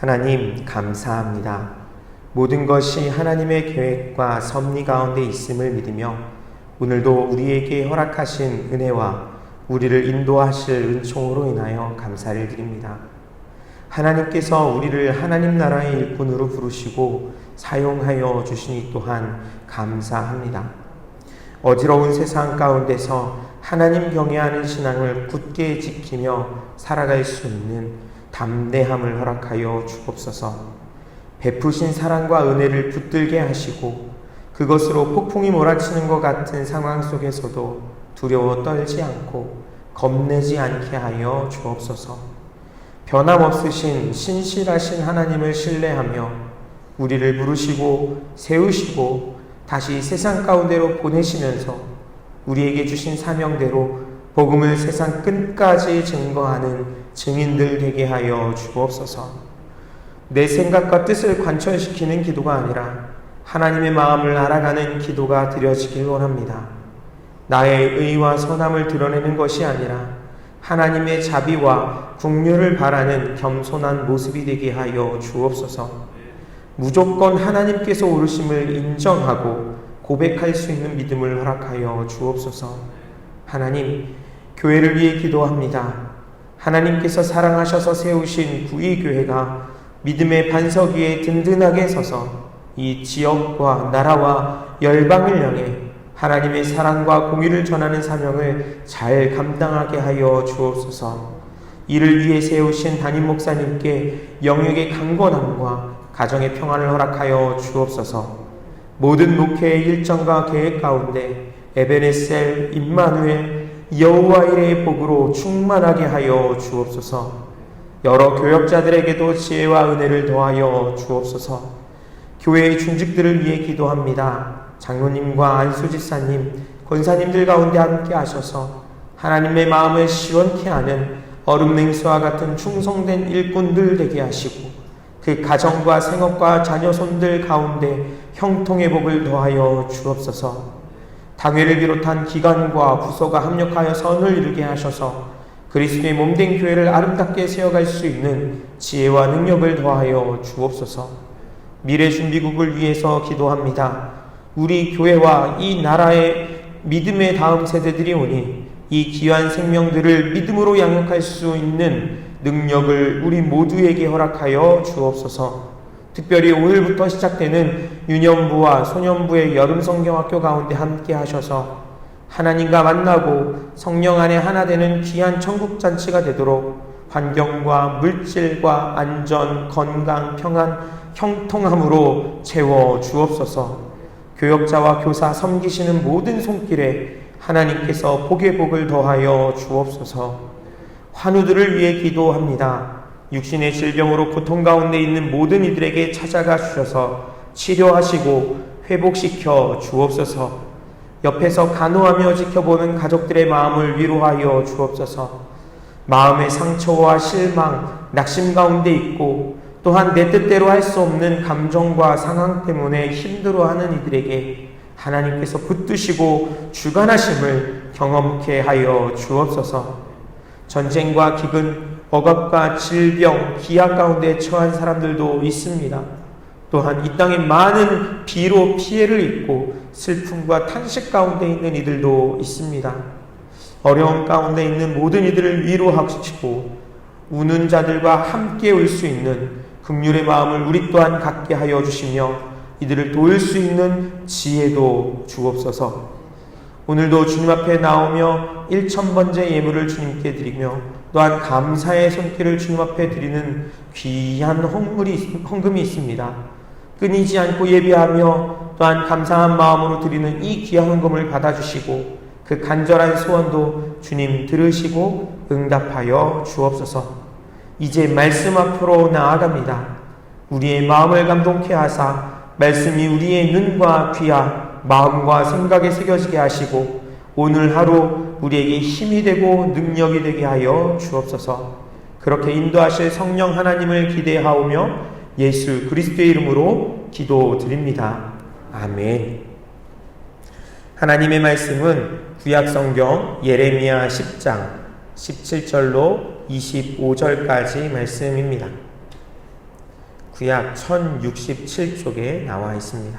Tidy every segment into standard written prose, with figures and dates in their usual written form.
하나님 감사합니다. 모든 것이 하나님의 계획과 섭리 가운데 있음을 믿으며 오늘도 우리에게 허락하신 은혜와 우리를 인도하실 은총으로 인하여 감사를 드립니다. 하나님께서 우리를 하나님 나라의 일꾼으로 부르시고 사용하여 주시니 또한 감사합니다. 어지러운 세상 가운데서 하나님 경외하는 신앙을 굳게 지키며 살아갈 수 있는 담대함을 허락하여 주옵소서. 베푸신 사랑과 은혜를 붙들게 하시고 그것으로 폭풍이 몰아치는 것 같은 상황 속에서도 두려워 떨지 않고 겁내지 않게 하여 주옵소서. 변함없으신 신실하신 하나님을 신뢰하며 우리를 부르시고 세우시고 다시 세상 가운데로 보내시면서 우리에게 주신 사명대로 복음을 세상 끝까지 증거하는 증인들 되게 하여 주옵소서. 내 생각과 뜻을 관철시키는 기도가 아니라 하나님의 마음을 알아가는 기도가 드려지길 원합니다. 나의 의와 선함을 드러내는 것이 아니라 하나님의 자비와 긍휼을 바라는 겸손한 모습이 되게 하여 주옵소서. 무조건 하나님께서 오르심을 인정하고 고백할 수 있는 믿음을 허락하여 주옵소서. 하나님, 교회를 위해 기도합니다. 하나님께서 사랑하셔서 세우신 구의교회가 믿음의 반석 위에 든든하게 서서 이 지역과 나라와 열방을 향해 하나님의 사랑과 공의를 전하는 사명을 잘 감당하게 하여 주옵소서. 이를 위해 세우신 담임 목사님께 영역의 강건함과 가정의 평안을 허락하여 주옵소서. 모든 목회의 일정과 계획 가운데 에베네셀, 임마누엘, 여호와일의 복으로 충만하게 하여 주옵소서. 여러 교역자들에게도 지혜와 은혜를 더하여 주옵소서. 교회의 중직들을 위해 기도합니다. 장로님과 안수집사님, 권사님들 가운데 함께 하셔서 하나님의 마음을 시원케 하는 얼음냉수와 같은 충성된 일꾼들 되게 하시고 그 가정과 생업과 자녀손들 가운데 형통의 복을 더하여 주옵소서. 당회를 비롯한 기관과 부서가 합력하여 선을 이루게 하셔서 그리스도의 몸된 교회를 아름답게 세워갈 수 있는 지혜와 능력을 더하여 주옵소서. 미래준비국을 위해서 기도합니다. 우리 교회와 이 나라의 믿음의 다음 세대들이 오니 이 귀한 생명들을 믿음으로 양육할 수 있는 능력을 우리 모두에게 허락하여 주옵소서. 특별히 오늘부터 시작되는 유년부와 소년부의 여름 성경학교 가운데 함께 하셔서 하나님과 만나고 성령 안에 하나 되는 귀한 천국잔치가 되도록 환경과 물질과 안전, 건강, 평안, 형통함으로 채워 주옵소서. 교역자와 교사 섬기시는 모든 손길에 하나님께서 복의 복을 더하여 주옵소서. 환우들을 위해 기도합니다. 육신의 질병으로 고통 가운데 있는 모든 이들에게 찾아가 주셔서 치료하시고 회복시켜 주옵소서. 옆에서 간호하며 지켜보는 가족들의 마음을 위로하여 주옵소서. 마음의 상처와 실망, 낙심 가운데 있고 또한 내 뜻대로 할 수 없는 감정과 상황 때문에 힘들어하는 이들에게 하나님께서 붙드시고 주관하심을 경험케 하여 주옵소서. 전쟁과 기근, 억압과 질병, 기아 가운데 처한 사람들도 있습니다. 또한 이 땅에 많은 비로 피해를 입고 슬픔과 탄식 가운데 있는 이들도 있습니다. 어려움 가운데 있는 모든 이들을 위로하시고 우는 자들과 함께 올 수 있는 긍휼의 마음을 우리 또한 갖게 하여 주시며 이들을 도울 수 있는 지혜도 주옵소서. 오늘도 주님 앞에 나오며 1000번째 예물을 주님께 드리며 또한 감사의 손길을 주님 앞에 드리는 귀한 헌금이 있습니다. 끊이지 않고 예배하며 또한 감사한 마음으로 드리는 이 귀한 헌금을 받아주시고 그 간절한 소원도 주님 들으시고 응답하여 주옵소서. 이제 말씀 앞으로 나아갑니다. 우리의 마음을 감동케 하사 말씀이 우리의 눈과 귀와 마음과 생각에 새겨지게 하시고 오늘 하루 우리에게 힘이 되고 능력이 되게 하여 주옵소서. 그렇게 인도하실 성령 하나님을 기대하오며 예수 그리스도의 이름으로 기도드립니다. 아멘. 하나님의 말씀은 구약성경 예레미야 10장 17절로 25절까지 말씀입니다. 구약 1067쪽에 나와 있습니다.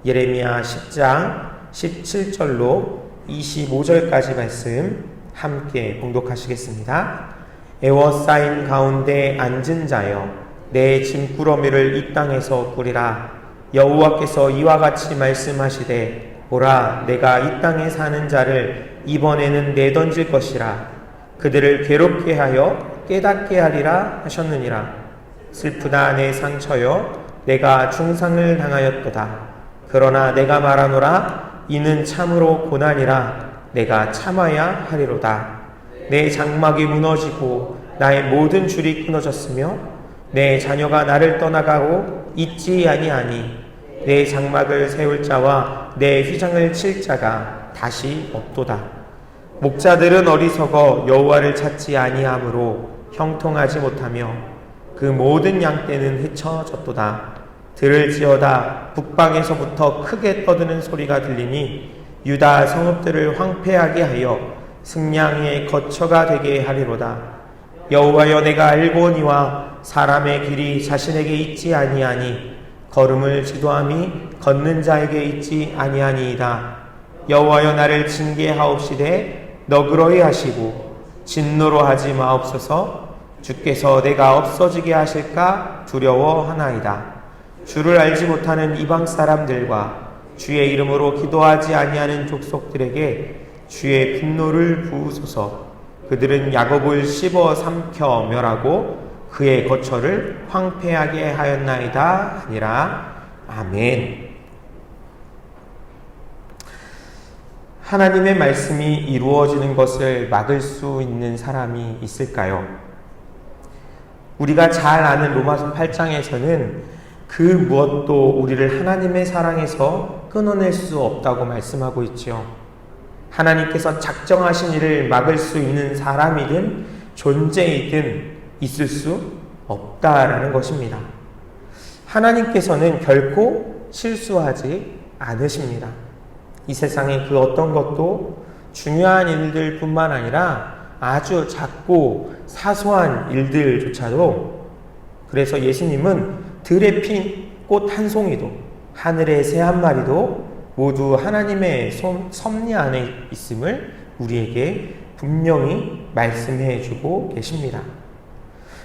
예레미야 10장 17절로 25절까지 말씀 함께 봉독하시겠습니다. 에워싸인 가운데 앉은 자여, 내 짐꾸러미를 이 땅에서 꾸리라. 여호와께서 이와 같이 말씀하시되, 보라, 내가 이 땅에 사는 자를 이번에는 내던질 것이라. 그들을 괴롭게 하여 깨닫게 하리라 하셨느니라. 슬프다 내 상처여, 내가 중상을 당하였도다. 그러나 내가 말하노라, 이는 참으로 고난이라. 내가 참아야 하리로다. 내 장막이 무너지고 나의 모든 줄이 끊어졌으며 내 자녀가 나를 떠나가고 있지 아니하니 내 장막을 세울 자와 내 휘장을 칠 자가 다시 없도다. 목자들은 어리석어 여호와를 찾지 아니하므로 형통하지 못하며 그 모든 양떼는 흩쳐졌도다. 들을지어다 북방에서부터 크게 떠드는 소리가 들리니 유다 성읍들을 황폐하게 하여 승량의 거처가 되게 하리로다. 여호와여, 내가 알고니와 사람의 길이 자신에게 있지 아니하니 걸음을 지도함이 걷는 자에게 있지 아니하니이다. 여호와여, 나를 징계하옵시되 너그러이 하시고 진노로 하지 마옵소서. 주께서 내가 없어지게 하실까 두려워하나이다. 주를 알지 못하는 이방 사람들과 주의 이름으로 기도하지 아니하는 족속들에게 주의 분노를 부으소서. 그들은 야곱을 씹어 삼켜 멸하고 그의 거처를 황폐하게 하였나이다 하니라. 아멘. 하나님의 말씀이 이루어지는 것을 막을 수 있는 사람이 있을까요? 우리가 잘 아는 로마서 8장에서는 그 무엇도 우리를 하나님의 사랑에서 끊어낼 수 없다고 말씀하고 있죠. 하나님께서 작정하신 일을 막을 수 있는 사람이든 존재이든 있을 수 없다라는 것입니다. 하나님께서는 결코 실수하지 않으십니다. 이 세상의 그 어떤 것도 중요한 일들뿐만 아니라 아주 작고 사소한 일들조차도, 그래서 예수님은 들에 핀 꽃 한 송이도 하늘의 새 한 마리도 모두 하나님의 섭리 안에 있음을 우리에게 분명히 말씀해 주고 계십니다.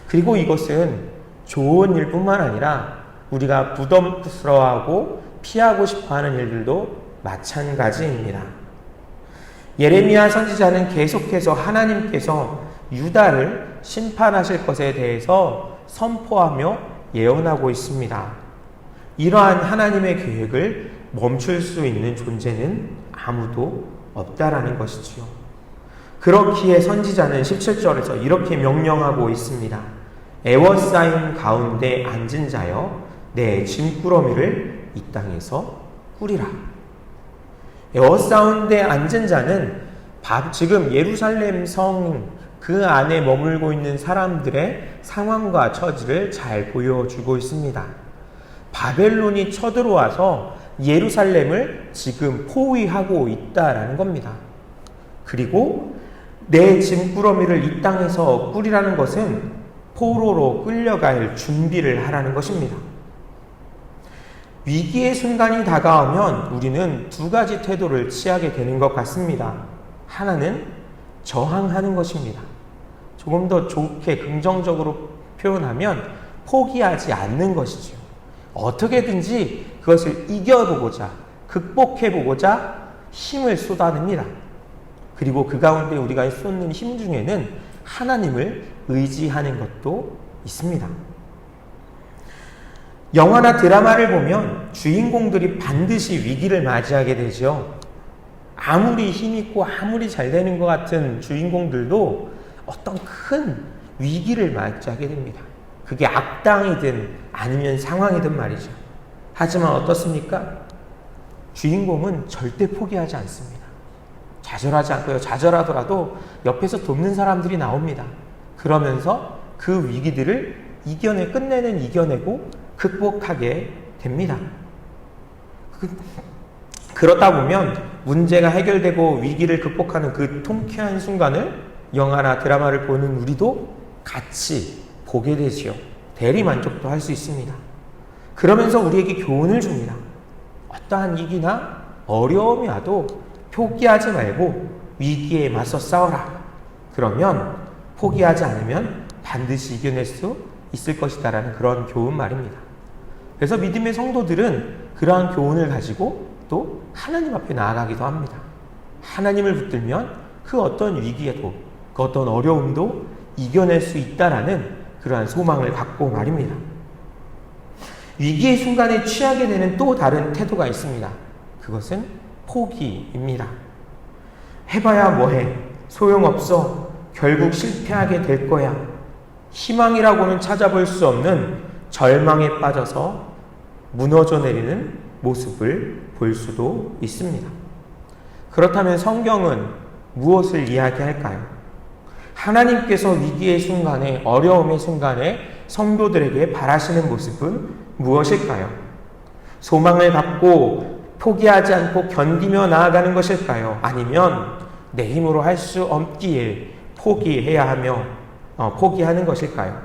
그리고 이것은 좋은 일뿐만 아니라 우리가 부담스러워하고 피하고 싶어하는 일들도 마찬가지입니다. 예레미야 선지자는 계속해서 하나님께서 유다를 심판하실 것에 대해서 선포하며 예언하고 있습니다. 이러한 하나님의 계획을 멈출 수 있는 존재는 아무도 없다라는 것이지요. 그렇기에 선지자는 17절에서 이렇게 명령하고 있습니다. 애워싸인 가운데 앉은 자여, 내 짐꾸러미를 이 땅에서 꾸리라. 애워싸운 데 앉은 자는 지금 예루살렘 성 그 안에 머물고 있는 사람들의 상황과 처지를 잘 보여주고 있습니다. 바벨론이 쳐들어와서 예루살렘을 지금 포위하고 있다라는 겁니다. 그리고 내 짐꾸러미를 이 땅에서 꾸리라는 것은 포로로 끌려갈 준비를 하라는 것입니다. 위기의 순간이 다가오면 우리는 두 가지 태도를 취하게 되는 것 같습니다. 하나는 저항하는 것입니다. 조금 더 좋게 긍정적으로 표현하면 포기하지 않는 것이죠. 어떻게든지 그것을 이겨보고자, 극복해보고자 힘을 쏟아냅니다. 그리고 그 가운데 우리가 쏟는 힘 중에는 하나님을 의지하는 것도 있습니다. 영화나 드라마를 보면 주인공들이 반드시 위기를 맞이하게 되죠. 아무리 힘있고 아무리 잘 되는 것 같은 주인공들도 어떤 큰 위기를 맞이하게 됩니다. 그게 악당이든 아니면 상황이든 말이죠. 하지만 어떻습니까? 주인공은 절대 포기하지 않습니다. 좌절하지 않고요. 좌절하더라도 옆에서 돕는 사람들이 나옵니다. 그러면서 그 위기들을 이겨내고 극복하게 됩니다. 그러다 보면 문제가 해결되고 위기를 극복하는 그 통쾌한 순간을 영화나 드라마를 보는 우리도 같이 보게 되지요. 대리 만족도 할 수 있습니다. 그러면서 우리에게 교훈을 줍니다. 어떠한 위기나 어려움이 와도 포기하지 말고 위기에 맞서 싸워라. 그러면 포기하지 않으면 반드시 이겨낼 수 있을 것이다라는 그런 교훈 말입니다. 그래서 믿음의 성도들은 그러한 교훈을 가지고 또 하나님 앞에 나아가기도 합니다. 하나님을 붙들면 그 어떤 위기에도 그 어떤 어려움도 이겨낼 수 있다라는 그러한 소망을 갖고 말입니다. 위기의 순간에 취하게 되는 또 다른 태도가 있습니다. 그것은 포기입니다. 해봐야 뭐해? 소용없어. 결국 실패하게 될 거야. 희망이라고는 찾아볼 수 없는 절망에 빠져서 무너져 내리는 모습을 볼 수도 있습니다. 그렇다면 성경은 무엇을 이야기할까요? 하나님께서 위기의 순간에, 어려움의 순간에 성도들에게 바라시는 모습은 무엇일까요? 소망을 갖고 포기하지 않고 견디며 나아가는 것일까요? 아니면 내 힘으로 할 수 없기에 포기해야 하며 포기하는 것일까요?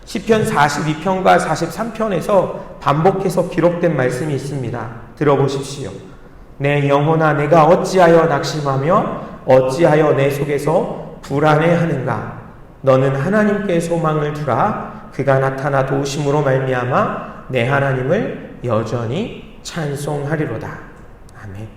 시편 42편과 43편에서 반복해서 기록된 말씀이 있습니다. 들어보십시오. 내 영혼아, 내가 어찌하여 낙심하며 어찌하여 내 속에서 불안해하는가? 너는 하나님께 소망을 두라. 그가 나타나 도우심으로 말미암아 내 하나님을 여전히 찬송하리로다. 아멘.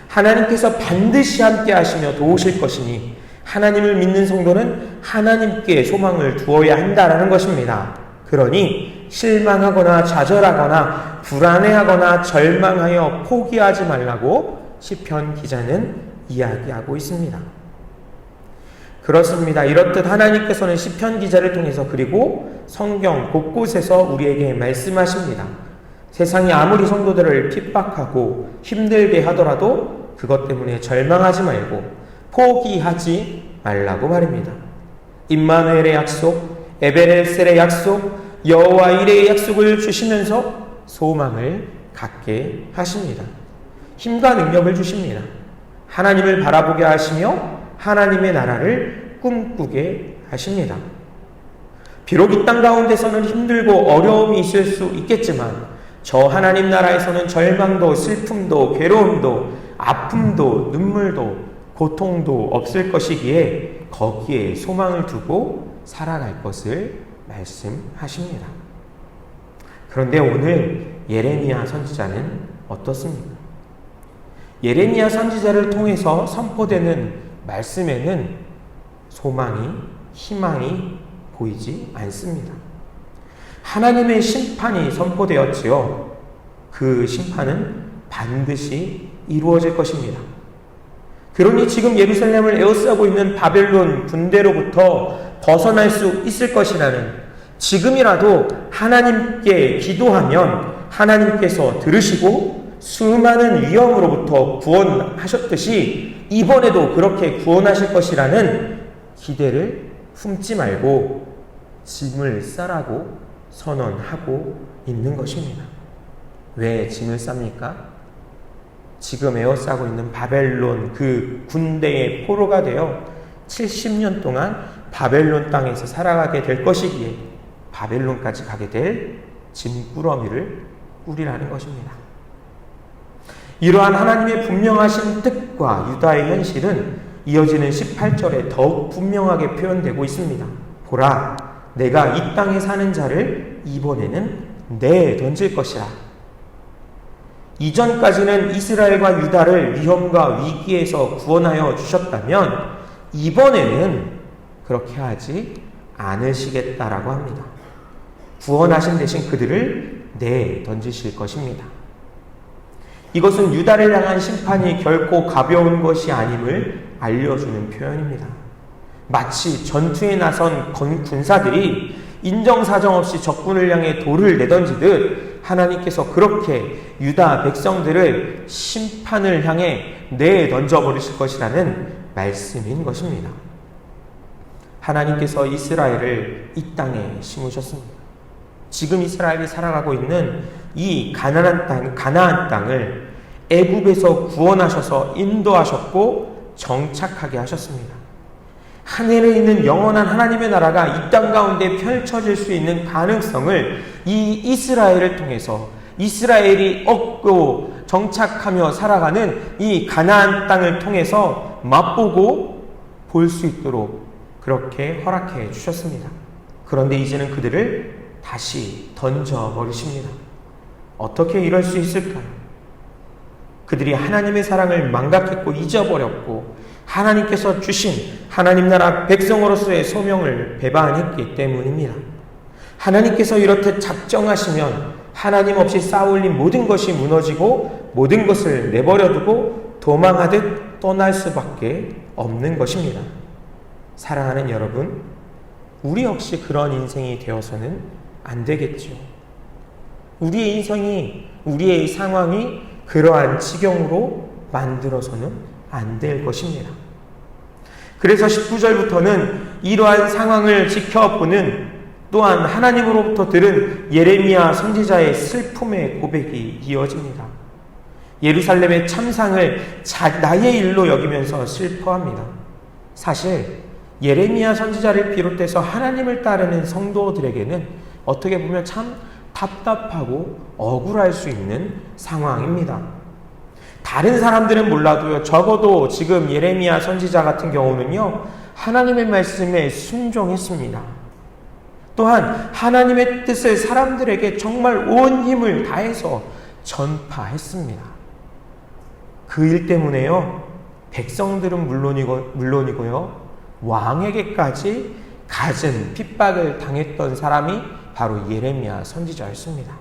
하나님께서 반드시 함께 하시며 도우실 것이니 하나님을 믿는 성도는 하나님께 소망을 두어야 한다라는 것입니다. 그러니 실망하거나 좌절하거나 불안해하거나 절망하여 포기하지 말라고 시편 기자는 이야기하고 있습니다. 그렇습니다. 이렇듯 하나님께서는 시편 기자를 통해서 그리고 성경 곳곳에서 우리에게 말씀하십니다. 세상이 아무리 성도들을 핍박하고 힘들게 하더라도 그것 때문에 절망하지 말고 포기하지 말라고 말입니다. 임마누엘의 약속, 에베네셀의 약속, 여호와 이레의 약속을 주시면서 소망을 갖게 하십니다. 힘과 능력을 주십니다. 하나님을 바라보게 하시며 하나님의 나라를 꿈꾸게 하십니다. 비록 이 땅 가운데서는 힘들고 어려움이 있을 수 있겠지만 저 하나님 나라에서는 절망도 슬픔도 괴로움도 아픔도 눈물도 고통도 없을 것이기에 거기에 소망을 두고 살아갈 것을 말씀하십니다. 그런데 오늘 예레미야 선지자는 어떻습니까? 예레미야 선지자를 통해서 선포되는 말씀에는 소망이, 희망이 보이지 않습니다. 하나님의 심판이 선포되었지요. 그 심판은 반드시 이루어질 것입니다. 그러니 지금 예루살렘을 에워싸고 있는 바벨론 군대로부터 벗어날 수 있을 것이라는, 지금이라도 하나님께 기도하면 하나님께서 들으시고 수많은 위험으로부터 구원하셨듯이 이번에도 그렇게 구원하실 것이라는 기대를 품지 말고 짐을 싸라고 선언하고 있는 것입니다. 왜 짐을 쌉니까? 지금 에워싸고 있는 바벨론 그 군대의 포로가 되어 70년 동안 바벨론 땅에서 살아가게 될 것이기에 바벨론까지 가게 될 짐꾸러미를 꾸리라는 것입니다. 이러한 하나님의 분명하신 뜻과 유다의 현실은 이어지는 18절에 더욱 분명하게 표현되고 있습니다. 보라, 내가 이 땅에 사는 자를 이번에는 내던질 것이라. 이전까지는 이스라엘과 유다를 위험과 위기에서 구원하여 주셨다면 이번에는 그렇게 하지 않으시겠다라고 합니다. 구원하신 대신 그들을 내던지실 것입니다. 이것은 유다를 향한 심판이 결코 가벼운 것이 아님을 알려주는 표현입니다. 마치 전투에 나선 군사들이 인정사정 없이 적군을 향해 돌을 내던지듯 하나님께서 그렇게 유다 백성들을 심판을 향해 내던져버리실 것이라는 말씀인 것입니다. 하나님께서 이스라엘을 이 땅에 심으셨습니다. 지금 이스라엘이 살아가고 있는 이 가나안 땅을 애굽에서 구원하셔서 인도하셨고 정착하게 하셨습니다. 하늘에 있는 영원한 하나님의 나라가 이 땅 가운데 펼쳐질 수 있는 가능성을 이 이스라엘을 통해서, 이스라엘이 얻고 정착하며 살아가는 이 가나안 땅을 통해서 맛보고 볼 수 있도록 그렇게 허락해 주셨습니다. 그런데 이제는 그들을 다시 던져버리십니다. 어떻게 이럴 수 있을까요? 그들이 하나님의 사랑을 망각했고 잊어버렸고 하나님께서 주신 하나님 나라 백성으로서의 소명을 배반했기 때문입니다. 하나님께서 이렇듯 작정하시면 하나님 없이 쌓아올린 모든 것이 무너지고 모든 것을 내버려두고 도망하듯 떠날 수밖에 없는 것입니다. 사랑하는 여러분, 우리 역시 그런 인생이 되어서는 안 되겠죠. 우리의 인생이, 우리의 상황이 그러한 지경으로 만들어서는 안 될 것입니다. 그래서 19절부터는 이러한 상황을 지켜보는 또한 하나님으로부터 들은 예레미야 선지자의 슬픔의 고백이 이어집니다. 예루살렘의 참상을 나의 일로 여기면서 슬퍼합니다. 사실 예레미야 선지자를 비롯해서 하나님을 따르는 성도들에게는 어떻게 보면 참 답답하고 억울할 수 있는 상황입니다. 다른 사람들은 몰라도요, 적어도 지금 예레미야 선지자 같은 경우는요, 하나님의 말씀에 순종했습니다. 또한 하나님의 뜻을 사람들에게 정말 온 힘을 다해서 전파했습니다. 그 일 때문에요, 백성들은 물론이고요, 왕에게까지 갖은 핍박을 당했던 사람이 바로 예레미야 선지자였습니다.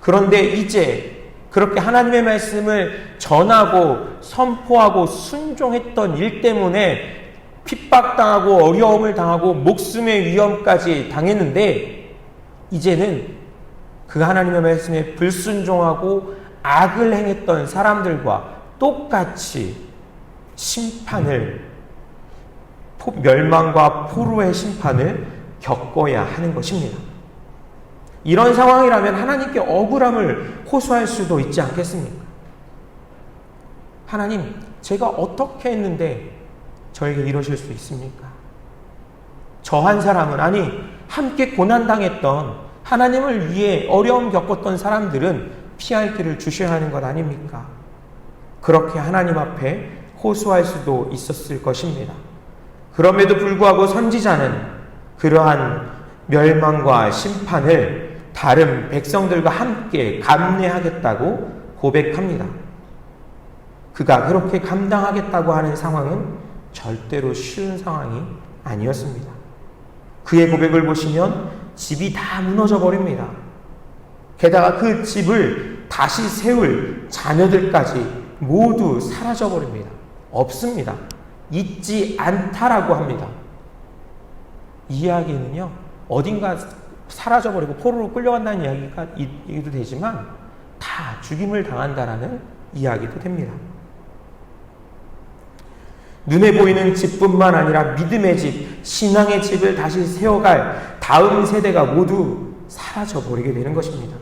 그런데 이제 그렇게 하나님의 말씀을 전하고 선포하고 순종했던 일 때문에 핍박당하고 어려움을 당하고 목숨의 위험까지 당했는데, 이제는 그 하나님의 말씀에 불순종하고 악을 행했던 사람들과 똑같이 심판을, 멸망과 포로의 심판을 겪어야 하는 것입니다. 이런 상황이라면 하나님께 억울함을 호소할 수도 있지 않겠습니까? 하나님, 제가 어떻게 했는데 저에게 이러실 수 있습니까? 저 한 사람은, 아니 함께 고난당했던, 하나님을 위해 어려움 겪었던 사람들은 피할 길을 주셔야 하는 것 아닙니까? 그렇게 하나님 앞에 호소할 수도 있었을 것입니다. 그럼에도 불구하고 선지자는 그러한 멸망과 심판을 다른 백성들과 함께 감내하겠다고 고백합니다. 그가 그렇게 감당하겠다고 하는 상황은 절대로 쉬운 상황이 아니었습니다. 그의 고백을 보시면 집이 다 무너져 버립니다. 게다가 그 집을 다시 세울 자녀들까지 모두 사라져 버립니다. 없습니다. 있지 않다라고 합니다. 이 이야기는요, 어딘가 사라져버리고 포로로 끌려간다는 이야기도 되지만 다 죽임을 당한다라는 이야기도 됩니다. 눈에 보이는 집뿐만 아니라 믿음의 집, 신앙의 집을 다시 세워갈 다음 세대가 모두 사라져버리게 되는 것입니다.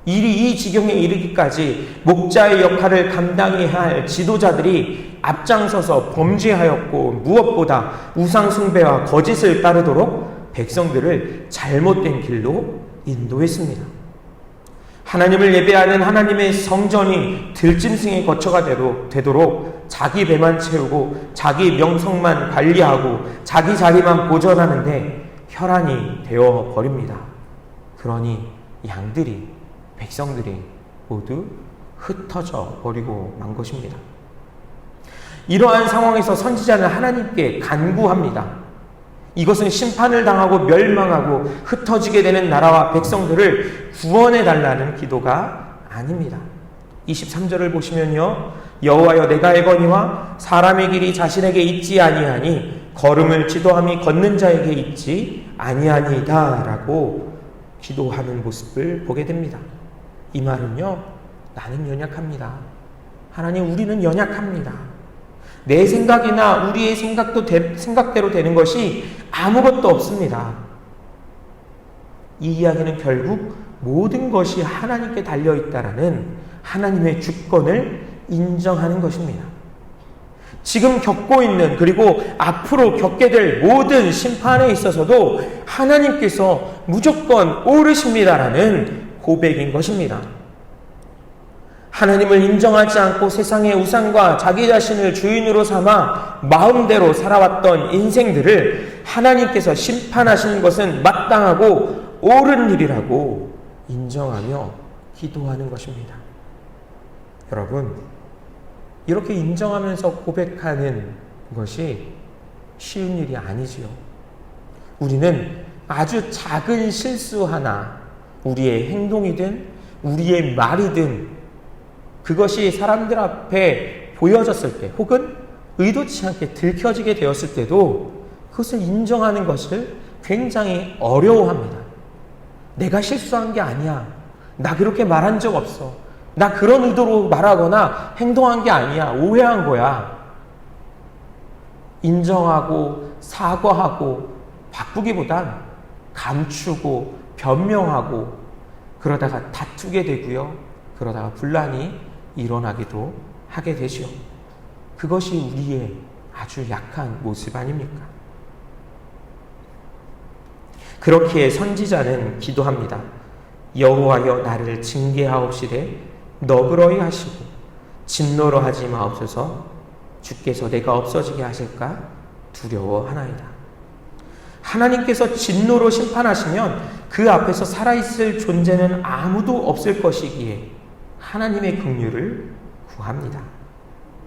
일이 이 지경에 이르기까지 목자의 역할을 감당해야 할 지도자들이 앞장서서 범죄하였고, 무엇보다 우상숭배와 거짓을 따르도록 백성들을 잘못된 길로 인도했습니다. 하나님을 예배하는 하나님의 성전이 들짐승의 거처가 되도록 자기 배만 채우고 자기 명성만 관리하고 자기 자리만 보존하는데 혈안이 되어 버립니다. 그러니 양들이, 백성들이 모두 흩어져 버리고 만 것입니다. 이러한 상황에서 선지자는 하나님께 간구합니다. 이것은 심판을 당하고 멸망하고 흩어지게 되는 나라와 백성들을 구원해 달라는 기도가 아닙니다. 23절을 보시면요, 여호와여, 내가 애거니와 사람의 길이 자신에게 있지 아니하니 걸음을 지도함이 걷는 자에게 있지 아니하니이다 라고 기도하는 모습을 보게 됩니다. 이 말은요, 나는 연약합니다. 하나님, 우리는 연약합니다. 내 생각이나 우리의 생각대로 되는 것이 아무것도 없습니다. 이 이야기는 결국 모든 것이 하나님께 달려있다라는 하나님의 주권을 인정하는 것입니다. 지금 겪고 있는 그리고 앞으로 겪게 될 모든 심판에 있어서도 하나님께서 무조건 옳으십니다라는 고백인 것입니다. 하나님을 인정하지 않고 세상의 우상과 자기 자신을 주인으로 삼아 마음대로 살아왔던 인생들을 하나님께서 심판하시는 것은 마땅하고 옳은 일이라고 인정하며 기도하는 것입니다. 여러분, 이렇게 인정하면서 고백하는 것이 쉬운 일이 아니지요. 우리는 아주 작은 실수 하나, 우리의 행동이든 우리의 말이든 그것이 사람들 앞에 보여졌을 때 혹은 의도치 않게 들켜지게 되었을 때도 그것을 인정하는 것을 굉장히 어려워합니다. 내가 실수한 게 아니야. 나 그렇게 말한 적 없어. 나 그런 의도로 말하거나 행동한 게 아니야. 오해한 거야. 인정하고 사과하고 바꾸기보단 감추고 변명하고 그러다가 다투게 되고요. 그러다가 분란이 일어나기도 하게 되죠. 그것이 우리의 아주 약한 모습 아닙니까? 그렇기에 선지자는 기도합니다. 여호와여 나를 징계하옵시되 너그러이 하시고 진노로 하지 마옵소서. 주께서 내가 없어지게 하실까 두려워하나이다. 하나님께서 진노로 심판하시면 그 앞에서 살아있을 존재는 아무도 없을 것이기에 하나님의 긍휼을 구합니다.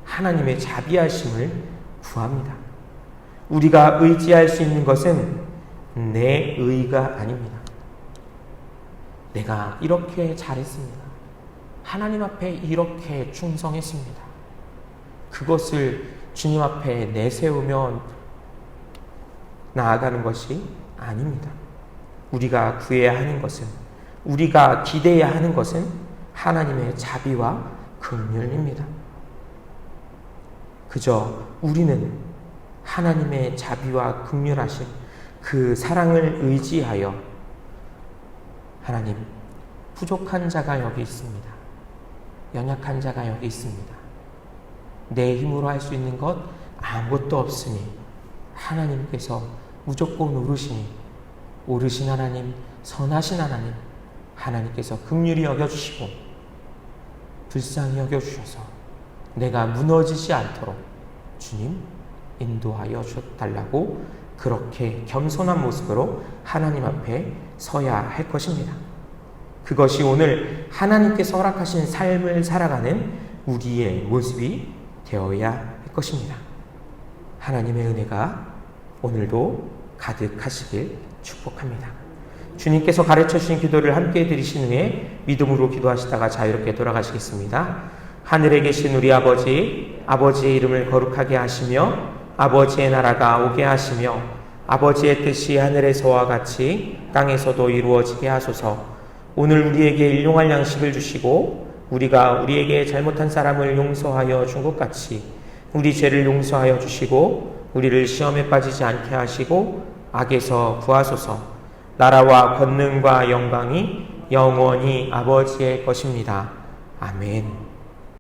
하나님의 자비하심을 구합니다. 우리가 의지할 수 있는 것은 내 의가 아닙니다. 내가 이렇게 잘했습니다. 하나님 앞에 이렇게 충성했습니다. 그것을 주님 앞에 내세우며 나아가는 것이 아닙니다. 우리가 구해야 하는 것은, 우리가 기대해야 하는 것은 하나님의 자비와 긍휼입니다. 그저 우리는 하나님의 자비와 긍휼하심 그 사랑을 의지하여 하나님, 부족한 자가 여기 있습니다. 연약한 자가 여기 있습니다. 내 힘으로 할 수 있는 것 아무것도 없으니 하나님께서 무조건 오르신 하나님, 선하신 하나님, 하나님께서 긍휼히 여겨주시고 불쌍히 여겨주셔서 내가 무너지지 않도록 주님 인도하여 주달라고 그렇게 겸손한 모습으로 하나님 앞에 서야 할 것입니다. 그것이 오늘 하나님께서 허락하신 삶을 살아가는 우리의 모습이 되어야 할 것입니다. 하나님의 은혜가 오늘도 가득하시길 축복합니다. 주님께서 가르쳐 주신 기도를 함께 드리신 후에 믿음으로 기도하시다가 자유롭게 돌아가시겠습니다. 하늘에 계신 우리 아버지, 아버지의 이름을 거룩하게 하시며 아버지의 나라가 오게 하시며 아버지의 뜻이 하늘에서와 같이 땅에서도 이루어지게 하소서. 오늘 우리에게 일용할 양식을 주시고 우리가 우리에게 잘못한 사람을 용서하여 준 것 같이 우리 죄를 용서하여 주시고 우리를 시험에 빠지지 않게 하시고 악에서 구하소서. 나라와 권능과 영광이 영원히 아버지의 것입니다. 아멘.